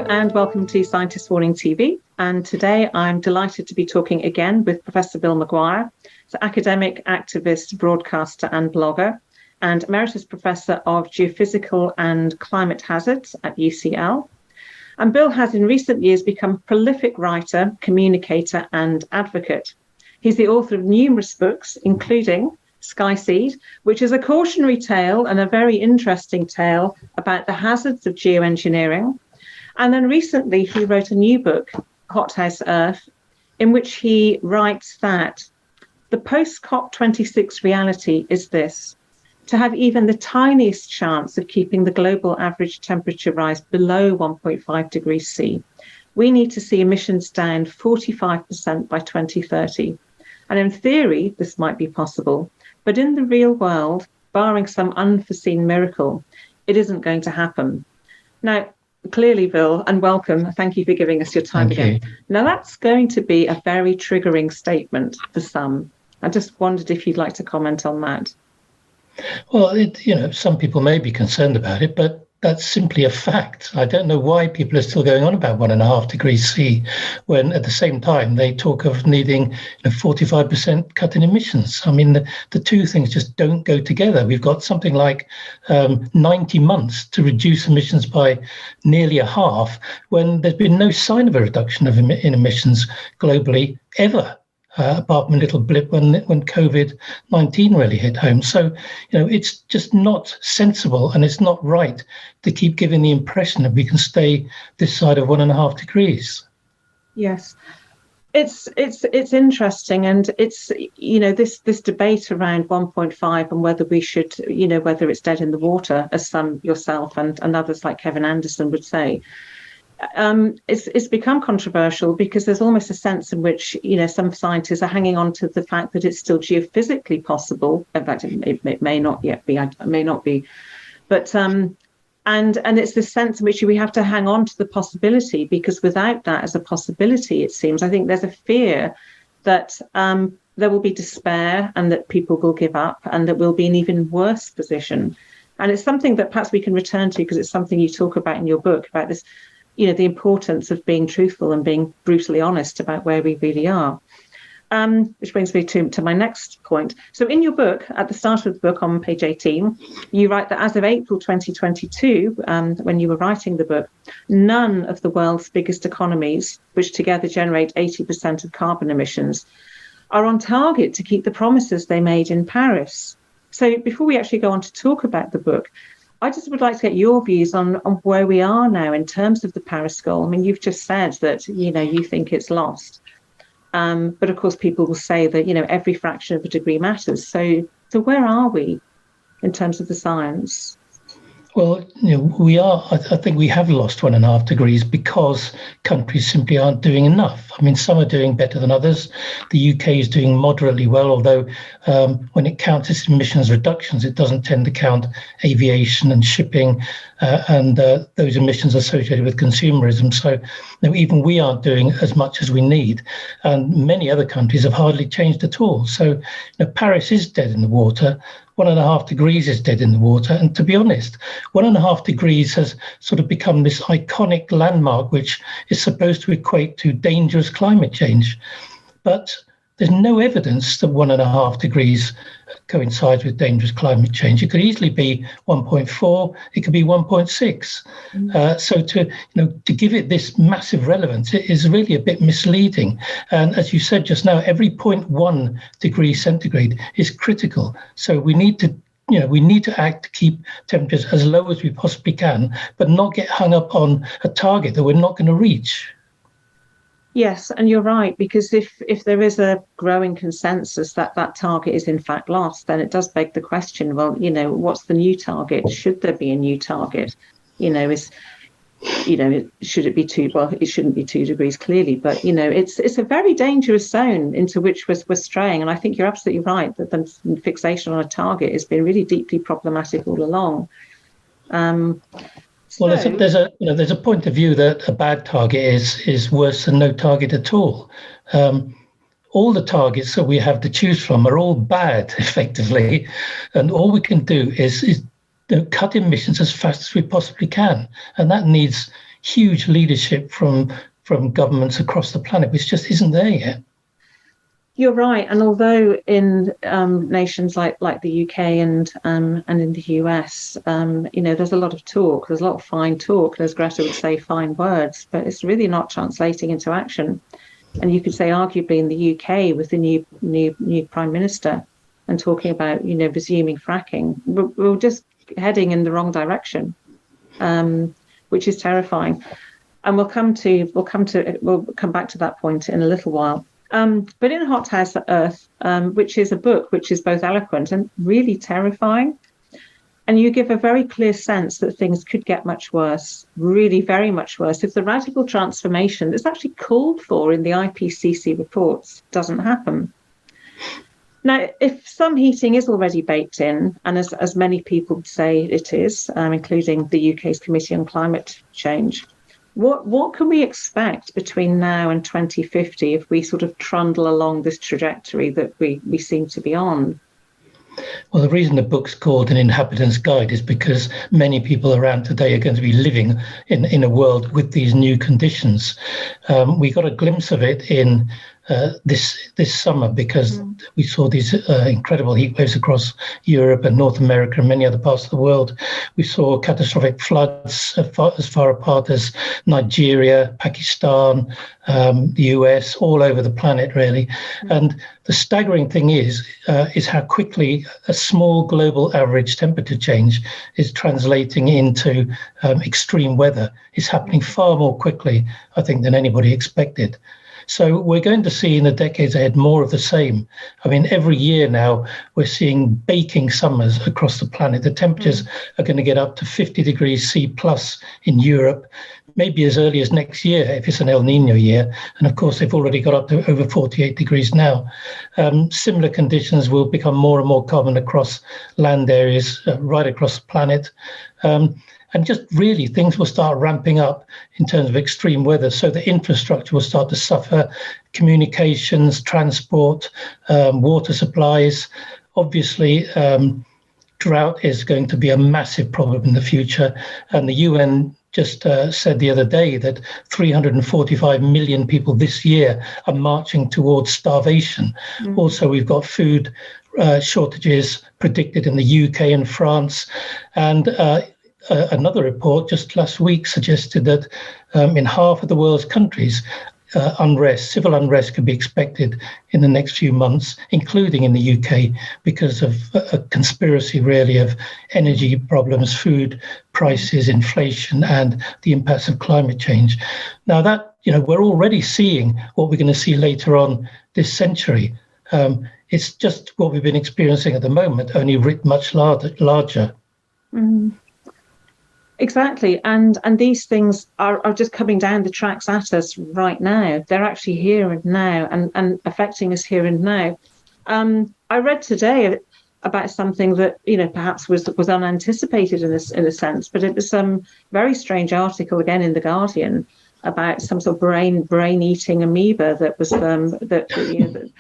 and welcome to Scientist Warning TV. And today I'm delighted to be talking again with Professor Bill McGuire, an academic, activist, broadcaster and blogger, and Emeritus Professor of Geophysical and Climate Hazards at UCL. And Bill has in recent years become a prolific writer, communicator and advocate. He's the author of numerous books, including Skyseed, which is a cautionary tale and a very interesting tale about the hazards of geoengineering. And then recently he wrote a new book, Hothouse Earth, in which he writes that the post-COP26 reality is this: to have even the tiniest chance of keeping the global average temperature rise below 1.5 degrees C, we need to see emissions down 45% by 2030. And in theory, this might be possible. But in the real world, barring some unforeseen miracle, it isn't going to happen. Now, clearly, Bill, and welcome. Thank you for giving us your time again. Now, that's going to be a very triggering statement for some. I just wondered if you'd like to comment on that. Well, some people may be concerned about it, but that's simply a fact. I don't know why people are still going on about 1.5 degrees C when at the same time they talk of needing 45% cut in emissions. I mean, the two things just don't go together. We've got something like 90 months to reduce emissions by nearly a half when there's been no sign of a reduction in emissions globally ever. Apart from a little blip when COVID-19 really hit home. So, it's just not sensible and it's not right to keep giving the impression that we can stay this side of 1.5 degrees. Yes, it's interesting, and it's this debate around 1.5 and whether we should whether it's dead in the water, as some yourself and others like Kevin Anderson would say. It's become controversial because there's almost a sense in which some scientists are hanging on to the fact that it's still geophysically possible. In fact, it may not yet be. It may not be, but and it's this sense in which we have to hang on to the possibility, because without that as a possibility, it seems, I think there's a fear that there will be despair and that people will give up and that we'll be in an even worse position. And it's something that perhaps we can return to because it's something you talk about in your book about this. The importance of being truthful and being brutally honest about where we really are. Which brings me to my next point. So in your book, at the start of the book on page 18, you write that as of April 2022, when you were writing the book, none of the world's biggest economies, which together generate 80% of carbon emissions, are on target to keep the promises they made in Paris. So before we actually go on to talk about the book, I just would like to get your views on where we are now in terms of the Paris goal. I mean, you've just said that, you think it's lost. But of course, people will say that, every fraction of a degree matters. So where are we in terms of the science? Well, we are. I think we have lost 1.5 degrees because countries simply aren't doing enough. I mean, some are doing better than others. The UK is doing moderately well, although when it counts its emissions reductions, it doesn't tend to count aviation and shipping and those emissions associated with consumerism. So even we aren't doing as much as we need. And many other countries have hardly changed at all. So Paris is dead in the water. 1.5 degrees is dead in the water. And to be honest, 1.5 degrees has sort of become this iconic landmark, which is supposed to equate to dangerous climate change. But there's no evidence that 1.5 degrees coincides with dangerous climate change. It could easily be 1.4, it could be 1.6. So to give it this massive relevance, it is really a bit misleading. And as you said just now, every 0.1 degree centigrade is critical. So we need to act to keep temperatures as low as we possibly can, but not get hung up on a target that we're not going to reach. Yes, and you're right, because if there is a growing consensus that that target is in fact lost, then it does beg the question, well, what's the new target? Should there be a new target? Should it be 2? Well, it shouldn't be 2 degrees clearly, but it's a very dangerous zone into which we're straying. And I think you're absolutely right that the fixation on a target has been really deeply problematic all along. Well, there's a point of view that a bad target is worse than no target at all. All the targets that we have to choose from are all bad, effectively, and all we can do is cut emissions as fast as we possibly can, and that needs huge leadership from governments across the planet, which just isn't there yet. You're right, and although in nations like the UK and in the US, there's a lot of talk, there's a lot of fine talk, as Greta would say, fine words, but it's really not translating into action. And you could say, arguably, in the UK, with the new Prime Minister and talking about resuming fracking, we're just heading in the wrong direction, which is terrifying. And we'll come back to that point in a little while. But in Hothouse Earth, which is a book which is both eloquent and really terrifying, and you give a very clear sense that things could get much worse, really very much worse, if the radical transformation that's actually called for in the IPCC reports doesn't happen. Now, if some heating is already baked in, and as many people say it is, including the UK's Committee on Climate Change, what can we expect between now and 2050 if we sort of trundle along this trajectory that we seem to be on? Well, the reason the book's called An Inhabitants Guide is because many people around today are going to be living in a world with these new conditions. We got a glimpse of it in this summer because we saw these incredible heat waves across Europe and North America and many other parts of the world. We saw catastrophic floods as far apart as Nigeria, Pakistan, the US, all over the planet, really. And the staggering thing is how quickly a small global average temperature change is translating into extreme weather. It's happening far more quickly, I think, than anybody expected. So we're going to see in the decades ahead more of the same. I mean, every year now, we're seeing baking summers across the planet. The temperatures are going to get up to 50 degrees C plus in Europe, maybe as early as next year if it's an El Nino year. And of course, they've already got up to over 48 degrees now. Similar conditions will become more and more common across land areas right across the planet. And just really things will start ramping up in terms of extreme weather. So the infrastructure will start to suffer, communications, transport, water supplies. Obviously, drought is going to be a massive problem in the future. And the UN just said the other day that 345 million people this year are marching towards starvation. Also, we've got food shortages predicted in the UK and France. And another report just last week suggested that in half of the world's countries, civil unrest could be expected in the next few months, including in the UK, because of a conspiracy really of energy problems, food prices, inflation, and the impacts of climate change. Now that, we're already seeing what we're going to see later on this century. It's just what we've been experiencing at the moment, only writ much larger. Exactly, and these things are just coming down the tracks at us right now. They're actually here and now, and affecting us here and now. I read today about something that perhaps was unanticipated in a sense, but it was some very strange article again in the Guardian about some sort of brain-eating amoeba that was the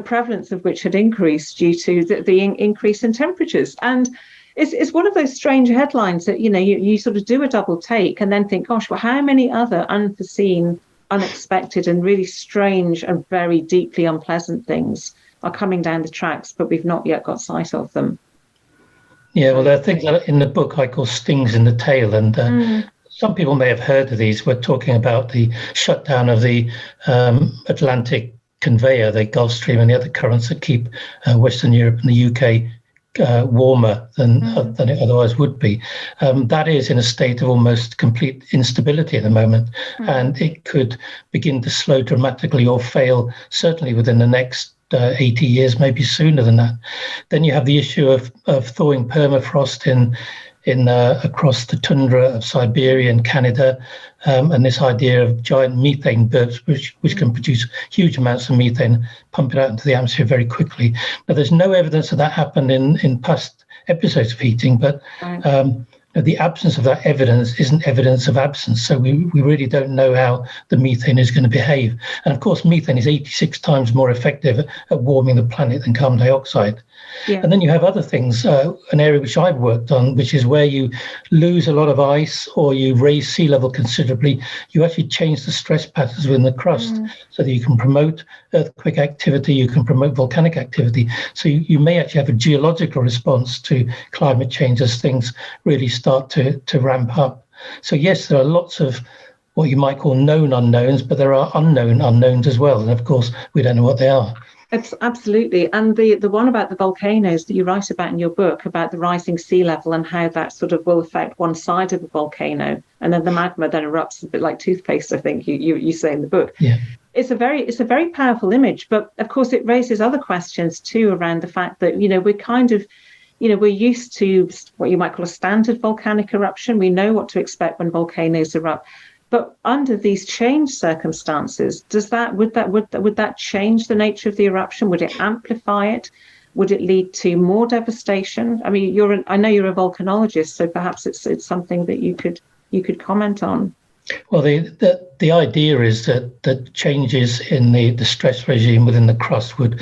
prevalence of which had increased due to the increase in temperatures. And it's one of those strange headlines that, you sort of do a double take and then think, gosh, well, how many other unforeseen, unexpected and really strange and very deeply unpleasant things are coming down the tracks, but we've not yet got sight of them. Yeah, well, there are things that in the book I call stings in the tail. And some people may have heard of these. We're talking about the shutdown of the Atlantic conveyor, the Gulf Stream and the other currents that keep Western Europe and the UK warmer than it otherwise would be. That is in a state of almost complete instability at the moment, and it could begin to slow dramatically or fail certainly within the next 80 years, maybe sooner than that. Then you have the issue of thawing permafrost in across the tundra of Siberia and Canada, and this idea of giant methane burps, which can produce huge amounts of methane, pump it out into the atmosphere very quickly. Now, there's no evidence that happened in past episodes of heating, but the absence of that evidence isn't evidence of absence. So we really don't know how the methane is going to behave. And of course, methane is 86 times more effective at warming the planet than carbon dioxide. Yeah. And then you have other things, an area which I've worked on, which is where you lose a lot of ice or you raise sea level considerably, you actually change the stress patterns within the crust so that you can promote earthquake activity, you can promote volcanic activity. So you may actually have a geological response to climate change as things really start to ramp up. So yes, there are lots of what you might call known unknowns, but there are unknown unknowns as well. And of course, we don't know what they are. It's absolutely. And the one about the volcanoes that you write about in your book, about the rising sea level and how that sort of will affect one side of a volcano, and then the magma then erupts a bit like toothpaste, I think you say in the book. Yeah. It's a very powerful image, but of course it raises other questions too around the fact that, we're kind of, we're used to what you might call a standard volcanic eruption. We know what to expect when volcanoes erupt. But under these changed circumstances, would that change the nature of the eruption? Would it amplify it? Would it lead to more devastation? I mean, I know you're a volcanologist, so perhaps it's something that you could comment on. Well, the idea is that changes in the stress regime within the crust would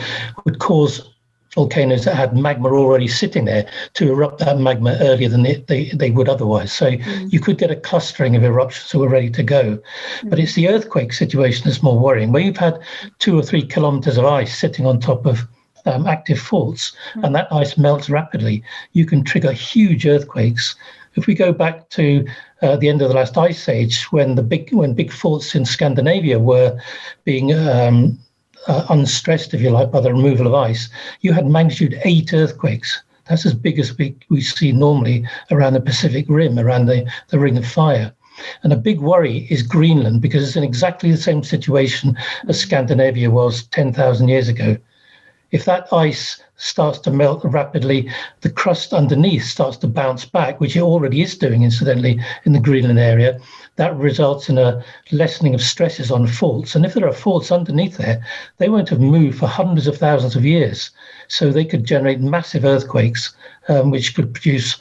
cause volcanoes that had magma already sitting there to erupt that magma earlier than they would otherwise. So you could get a clustering of eruptions that were ready to go. But it's the earthquake situation that's more worrying, where you've had 2 or 3 kilometers of ice sitting on top of active faults, and that ice melts rapidly. You can trigger huge earthquakes. If we go back to the end of the last ice age, when big faults in Scandinavia were being unstressed, if you like, by the removal of ice, you had magnitude 8 earthquakes. That's as big as we see normally around the Pacific Rim, around the Ring of Fire. And a big worry is Greenland, because it's in exactly the same situation as Scandinavia was 10,000 years ago. If that ice starts to melt rapidly, the crust underneath starts to bounce back, which it already is doing, incidentally, in the Greenland area. That results in a lessening of stresses on faults. And if there are faults underneath there, they won't have moved for hundreds of thousands of years. So they could generate massive earthquakes, which could produce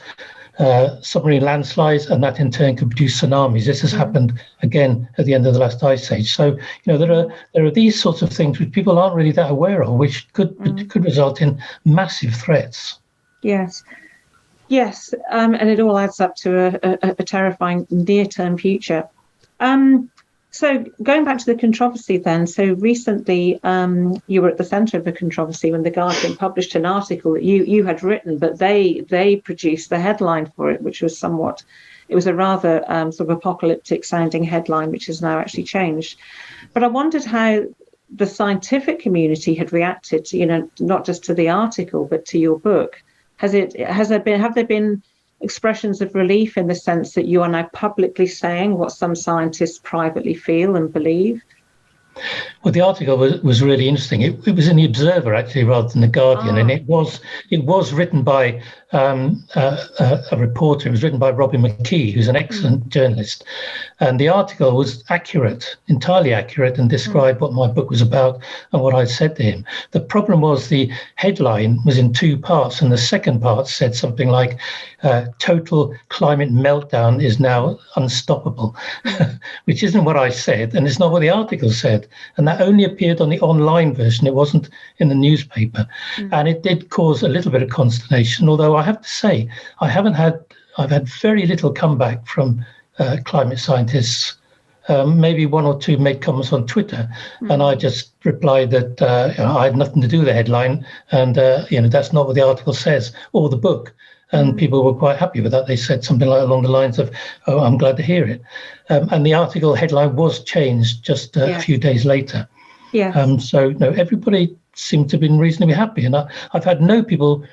submarine landslides, and that in turn could produce tsunamis. This has happened again at the end of the last ice age. So there are these sorts of things which people aren't really that aware of, which could result in massive threats. Yes, and it all adds up to a terrifying near-term future. So going back to the controversy then, so recently you were at the centre of the controversy when The Guardian published an article that you had written, but they produced the headline for it, which was it was a rather sort of apocalyptic sounding headline, which has now actually changed. But I wondered how the scientific community had reacted to, not just to the article, but to your book. Have there been expressions of relief in the sense that you are now publicly saying what some scientists privately feel and believe? Well, the article was really interesting. It was in the Observer, actually, rather than the Guardian, and it was written by a reporter. It was written by Robin McKee, who's an excellent journalist, and the article was accurate, entirely accurate, and described what my book was about and what I'd said to him. The problem was the headline was in 2 parts, and the second part said something like, "Total climate meltdown is now unstoppable," which isn't what I said, and it's not what the article said. And that only appeared on the online version. It wasn't in the newspaper. And it did cause a little bit of consternation, although I have to say, I've had very little comeback from climate scientists. Maybe 1 or 2 made comments on Twitter, and I just replied that I had nothing to do with the headline, and that's not what the article says or the book. And people were quite happy with that. They said something like along the lines of, "Oh, I'm glad to hear it." And the article headline was changed just a few days later. So everybody seemed to have been reasonably happy. And I've had no people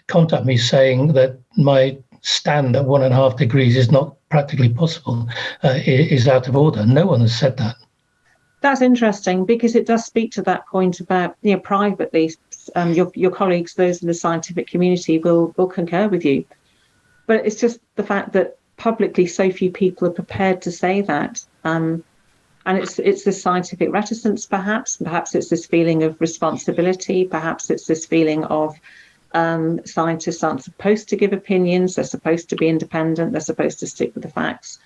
contact me saying that my stand at 1.5 degrees is not practically possible, is out of order. No one has said that. That's interesting, because it does speak to that point about, privately, your colleagues, those in the scientific community, will concur with you. But it's just the fact that publicly so few people are prepared to say that. And it's this scientific reticence, perhaps it's this feeling of responsibility, perhaps it's this feeling of Scientists aren't supposed to give opinions. They're supposed to be independent. They're supposed to stick with the facts.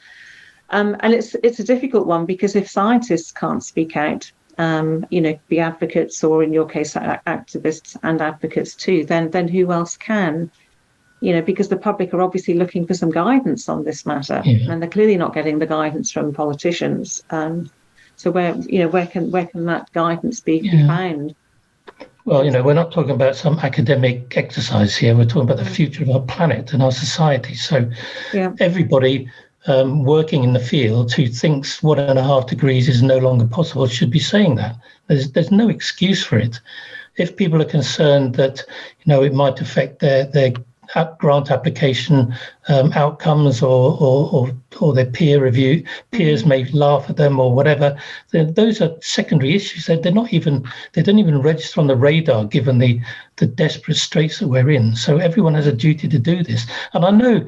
And it's a difficult one, because if scientists can't speak out, be advocates, or in your case, activists and advocates too, then who else can? Because the public are obviously looking for some guidance on this matter, and they're clearly not getting the guidance from politicians. So where can that guidance be found? Well, we're not talking about some academic exercise here. We're talking about the future of our planet and our society. So everybody working in the field who thinks 1.5 degrees is no longer possible should be saying that. There's no excuse for it. If people are concerned that it might affect their grant application outcomes, or their peers may laugh at them or whatever, then those are secondary issues. They don't even register on the radar, given the desperate straits that we're in. So everyone has a duty to do this. And I know,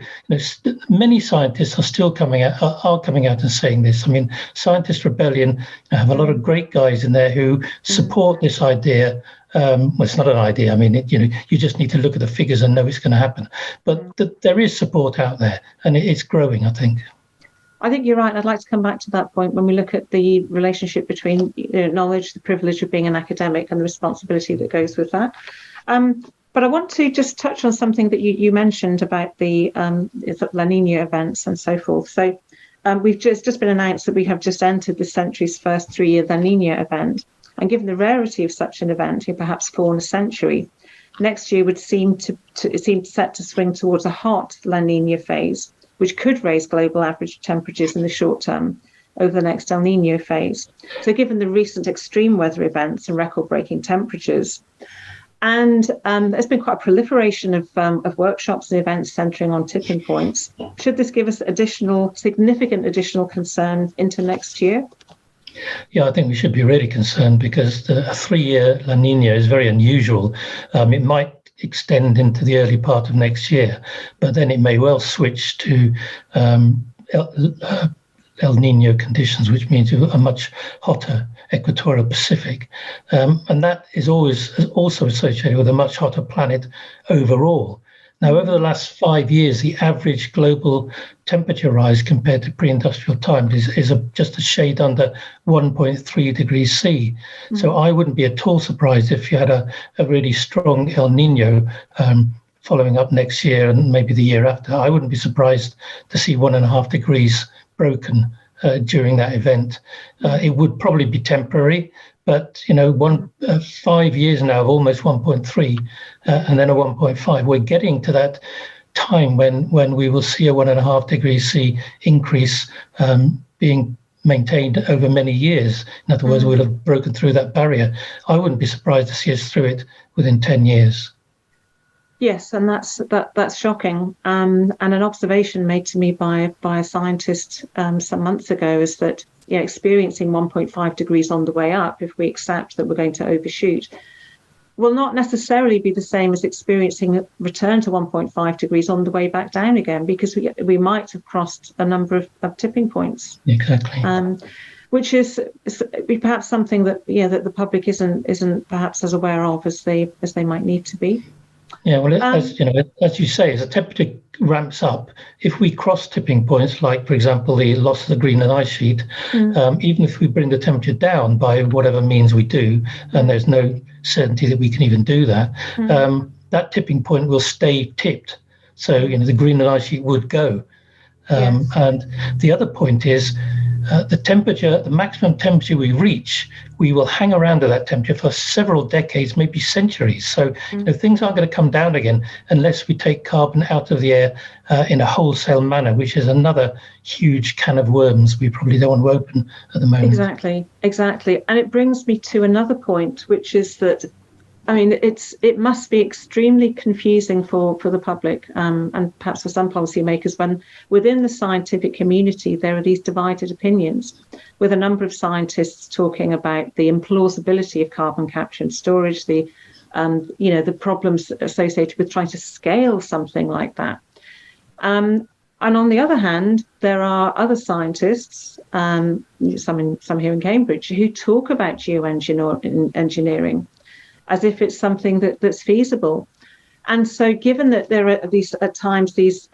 many scientists are still coming out and saying this. I mean, Scientist Rebellion have a lot of great guys in there who support this idea. Well, it's not an idea. I mean, you just need to look at the figures and know it's going to happen. But there is support out there, and it's growing, I think. I think you're right. I'd like to come back to that point when we look at the relationship between knowledge, the privilege of being an academic, and the responsibility that goes with that. But I want to just touch on something that you mentioned about the La Nina events and so forth. So we've just been announced that we have just entered the century's first 3-year La Nina event. And given the rarity of such an event, perhaps 4 in a century, next year would seem set to swing towards a hot La Nina phase, which could raise global average temperatures in the short term over the next El Nino phase. So given the recent extreme weather events and record-breaking temperatures, and there's been quite a proliferation of workshops and events centering on tipping points, should this give us significant additional concern into next year? Yeah, I think we should be really concerned, because a 3-year La Nina is very unusual. It might extend into the early part of next year, but then it may well switch to El Nino conditions, which means a much hotter equatorial Pacific. And that is also associated with a much hotter planet overall. Now, over the last 5 years, the average global temperature rise compared to pre-industrial times is just a shade under 1.3 degrees C. So I wouldn't be at all surprised if you had a really strong El Nino following up next year and maybe the year after. I wouldn't be surprised to see 1.5 degrees broken during that event. It would probably be temporary, but 5 years now of almost 1.3 and then a 1.5, we're getting to that time when we will see a 1.5 degrees C increase being maintained over many years. In other words, we'll have broken through that barrier. I wouldn't be surprised to see us through it within 10 years. Yes, and that's shocking. And an observation made to me by a scientist some months ago is that experiencing 1.5 degrees on the way up, if we accept that we're going to overshoot, will not necessarily be the same as experiencing a return to 1.5 degrees on the way back down again, because we might have crossed a number of tipping points. Exactly. Which is perhaps something that that the public isn't perhaps as aware of as they might need to be. Yeah, well, as you say, as the temperature ramps up, if we cross tipping points, like, for example, the loss of the Greenland ice sheet, even if we bring the temperature down by whatever means we do, and there's no certainty that we can even do that, that tipping point will stay tipped. So, the Greenland ice sheet would go. And the other point is the maximum temperature we reach, we will hang around at that temperature for several decades, maybe centuries. So things aren't going to come down again unless we take carbon out of the air in a wholesale manner, which is another huge can of worms we probably don't want to open at the moment. Exactly. And it brings me to another point, which is that it must be extremely confusing for the public and perhaps for some policymakers when within the scientific community there are these divided opinions, with a number of scientists talking about the implausibility of carbon capture and storage, the problems associated with trying to scale something like that. And on the other hand, there are other scientists, some here in Cambridge, who talk about geoengineering as if it's something that's feasible. And so given that there are these, at times, these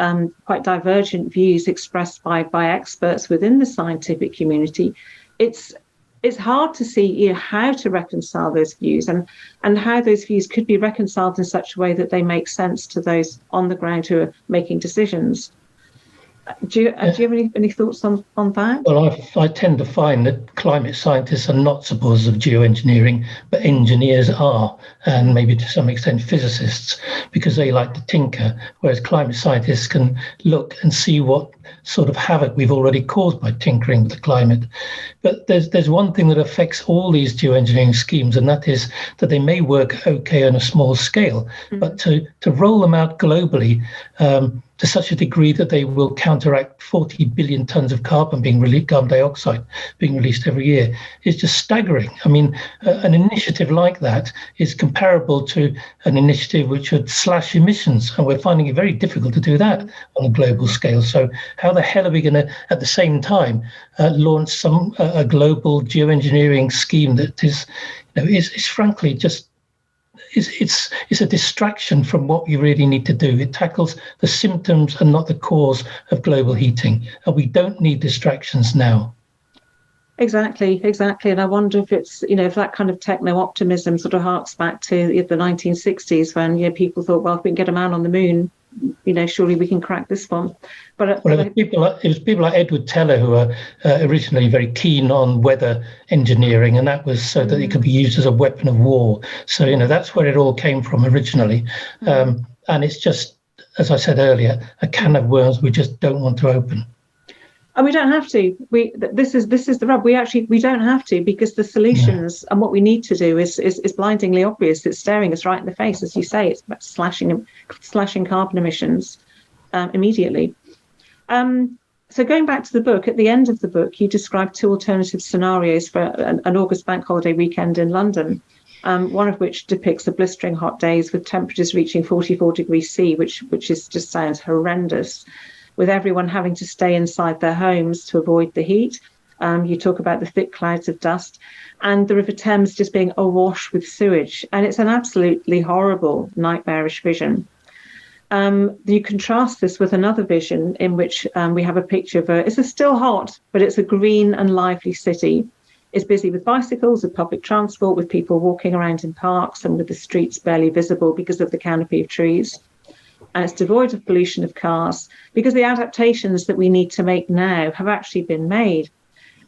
quite divergent views expressed by experts within the scientific community, it's hard to see how to reconcile those views and how those views could be reconciled in such a way that they make sense to those on the ground who are making decisions. Do you have any thoughts on that? Well, I tend to find that climate scientists are not supporters of geoengineering, but engineers are, and maybe to some extent physicists, because they like to tinker, whereas climate scientists can look and see what sort of havoc we've already caused by tinkering with the climate. But there's one thing that affects all these geoengineering schemes, and that is that they may work okay on a small scale, but to roll them out globally to such a degree that they will counteract 40 billion tons of carbon dioxide being released every year is just staggering. I mean, an initiative like that is comparable to an initiative which would slash emissions, and we're finding it very difficult to do that on a global scale. So how the hell are we going to, at the same time, launch a global geoengineering scheme that is frankly just it's a distraction from what you really need to do. It tackles the symptoms and not the cause of global heating, and we don't need distractions now. Exactly. And I wonder if it's, if that kind of techno-optimism sort of harks back to the 1960s when people thought, well, if we can get a man on the moon, surely we can crack this one. But it was people like Edward Teller who were originally very keen on weather engineering, and that was so that it could be used as a weapon of war. So that's where it all came from originally, and it's just, as I said earlier, a can of worms we just don't want to open. And we don't have to. This is the rub. We don't have to, because the solutions and what we need to do is blindingly obvious. It's staring us right in the face, as you say. It's about slashing carbon emissions immediately. So going back to the book, at the end of the book, you describe two alternative scenarios for an August bank holiday weekend in London. One of which depicts the blistering hot days with temperatures reaching 44 degrees C, which just sounds horrendous, with everyone having to stay inside their homes to avoid the heat. You talk about the thick clouds of dust and the River Thames just being awash with sewage. And it's an absolutely horrible, nightmarish vision. You contrast this with another vision in which we have a picture of it's still hot, but it's a green and lively city. It's busy with bicycles, with public transport, with people walking around in parks, and with the streets barely visible because of the canopy of trees. And it's devoid of pollution of cars, because the adaptations that we need to make now have actually been made.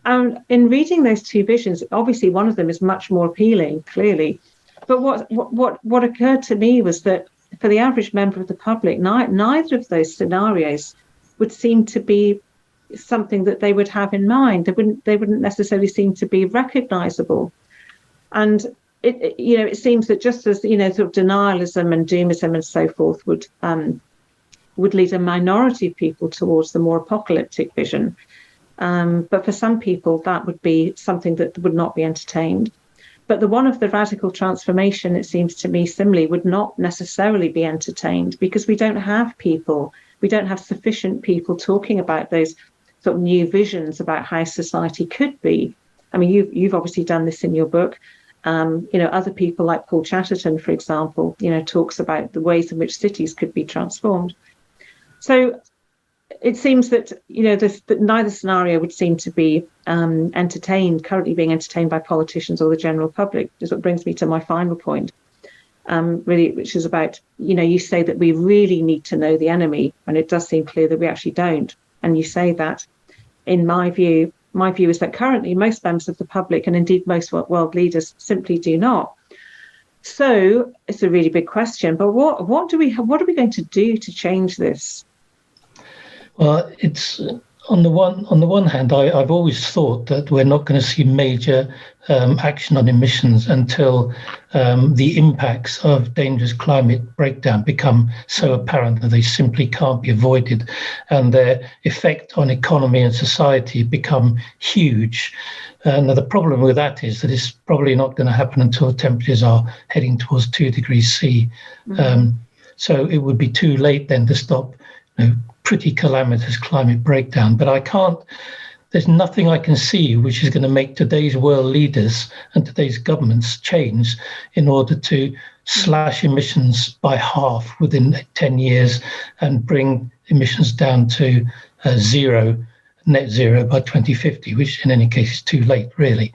And in reading those two visions, obviously one of them is much more appealing, clearly. But what occurred to me was that for the average member of the public, neither of those scenarios would seem to be something that they would have in mind. They wouldn't necessarily seem to be recognizable. And it seems that just as sort of denialism and doomism and so forth would lead a minority of people towards the more apocalyptic vision, but for some people that would be something that would not be entertained. But the one of the radical transformation, it seems to me, similarly, would not necessarily be entertained, because we don't have sufficient people talking about those sort of new visions about how society could be. I mean, you've obviously done this in your book. Other people like Paul Chatterton, for example, talks about the ways in which cities could be transformed. So it seems that, that neither scenario would seem to be currently being entertained by politicians or the general public. Is what brings me to my final point, really, which is about, you say that we really need to know the enemy, and it does seem clear that we actually don't. And you say that, in my view is that currently most members of the public, and indeed most world leaders, simply do not. So it's a really big question. But what are we going to do to change this? Well, it's on the one hand, I've always thought that we're not going to see major action on emissions until the impacts of dangerous climate breakdown become so apparent that they simply can't be avoided, and their effect on economy and society become huge. Now, the problem with that is that it's probably not going to happen until temperatures are heading towards 2 degrees C. So it would be too late then to stop pretty calamitous climate breakdown. But there's nothing I can see which is going to make today's world leaders and today's governments change in order to slash emissions by half within 10 years and bring emissions down to net zero by 2050, which in any case is too late, really.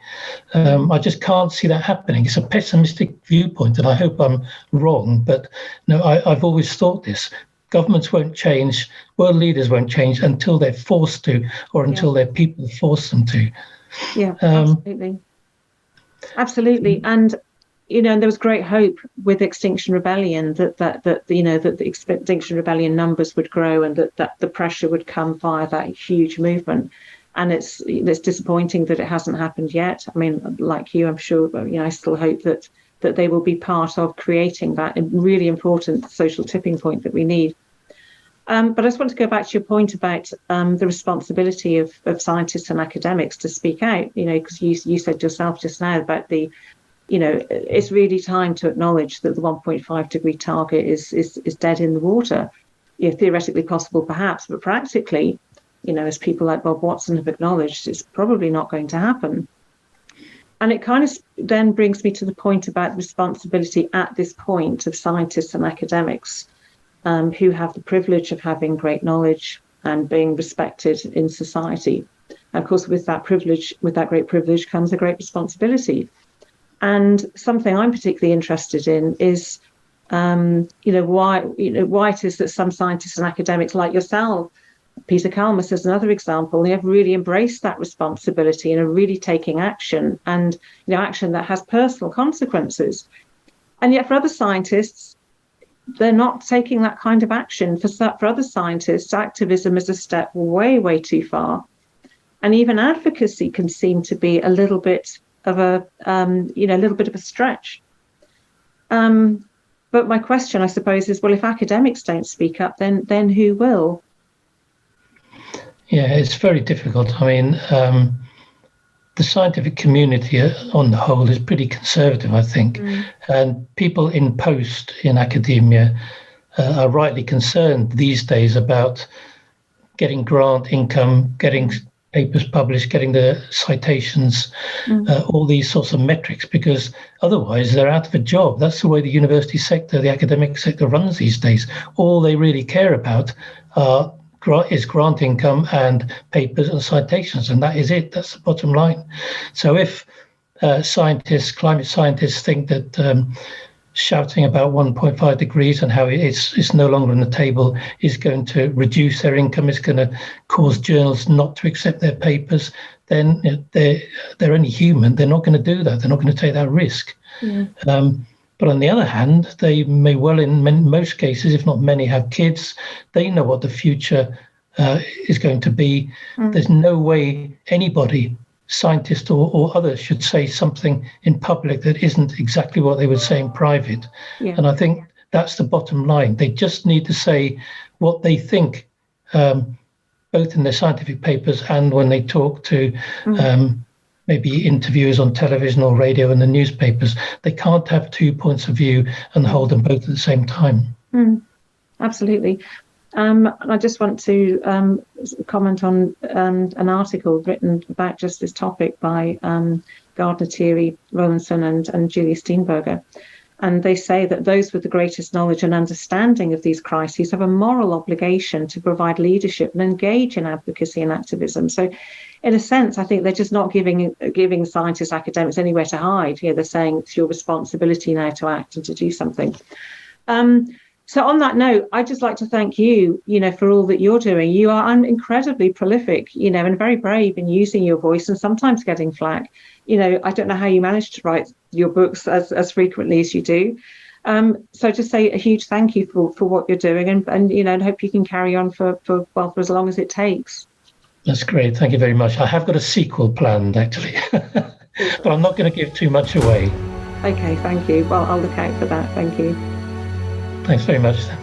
I just can't see that happening. It's a pessimistic viewpoint, and I hope I'm wrong, but no, I've always thought this. Governments won't change, world leaders won't change until they're forced to, or until their people force them to. Yeah, absolutely. Absolutely. And, and there was great hope with Extinction Rebellion that the Extinction Rebellion numbers would grow and that the pressure would come via that huge movement. And it's disappointing that it hasn't happened yet. I mean, like you, I'm sure, I still hope that they will be part of creating that really important social tipping point that we need. But I just want to go back to your point about the responsibility of scientists and academics to speak out, because you said yourself just now about it's really time to acknowledge that the 1.5 degree target is dead in the water. Theoretically possible, perhaps, but practically, as people like Bob Watson have acknowledged, it's probably not going to happen. And it kind of then brings me to the point about responsibility at this point of scientists and academics who have the privilege of having great knowledge and being respected in society. And of course, with that great privilege comes a great responsibility. And something I'm particularly interested in is, why it is that some scientists and academics like yourself, Peter Kalmus is another example, they have really embraced that responsibility and are really taking action, and action that has personal consequences. And yet for other scientists, they're not taking that kind of action. For other scientists, activism is a step way, way too far. And even advocacy can seem to be a little bit of a stretch. But my question, I suppose, is, well, if academics don't speak up, then who will? Yeah, it's very difficult. I mean, the scientific community on the whole is pretty conservative, I think. And people in post in academia are rightly concerned these days about getting grant income, getting papers published, getting the citations, all these sorts of metrics, because otherwise they're out of a job. That's the way the university sector, the academic sector runs these days. All they really care about is grant income and papers and citations, and that is it. That's the bottom line. So if climate scientists think that shouting about 1.5 degrees and how it's no longer on the table is going to reduce their income, is going to cause journals not to accept their papers, then they're only human. They're not going to do that. They're not going to take that risk. But on the other hand, they may well, in most cases, if not many, have kids. They know what the future is going to be. There's no way anybody, scientist or others, should say something in public that isn't exactly what they would say in private. And I think that's the bottom line. They just need to say what they think, both in their scientific papers and when they talk to maybe interviewers on television or radio and the newspapers. They can't have 2 points of view and hold them both at the same time. Absolutely. I just want to comment on an article written about just this topic by Gardner, Thierry Rowlandson and Julia Steenberger. And they say that those with the greatest knowledge and understanding of these crises have a moral obligation to provide leadership and engage in advocacy and activism. So in a sense, I think they're just not giving scientists, academics anywhere to hide. They're saying it's your responsibility now to act and to do something. So on that note, I'd just like to thank you, for all that you're doing. You are incredibly prolific, and very brave in using your voice and sometimes getting flack. I don't know how you manage to write your books as frequently as you do. So just say a huge thank you for what you're doing and hope you can carry on for as long as it takes. That's great. Thank you very much. I have got a sequel planned, actually, but I'm not going to give too much away. Okay, thank you. Well, I'll look out for that. Thank you. Thanks very much, then.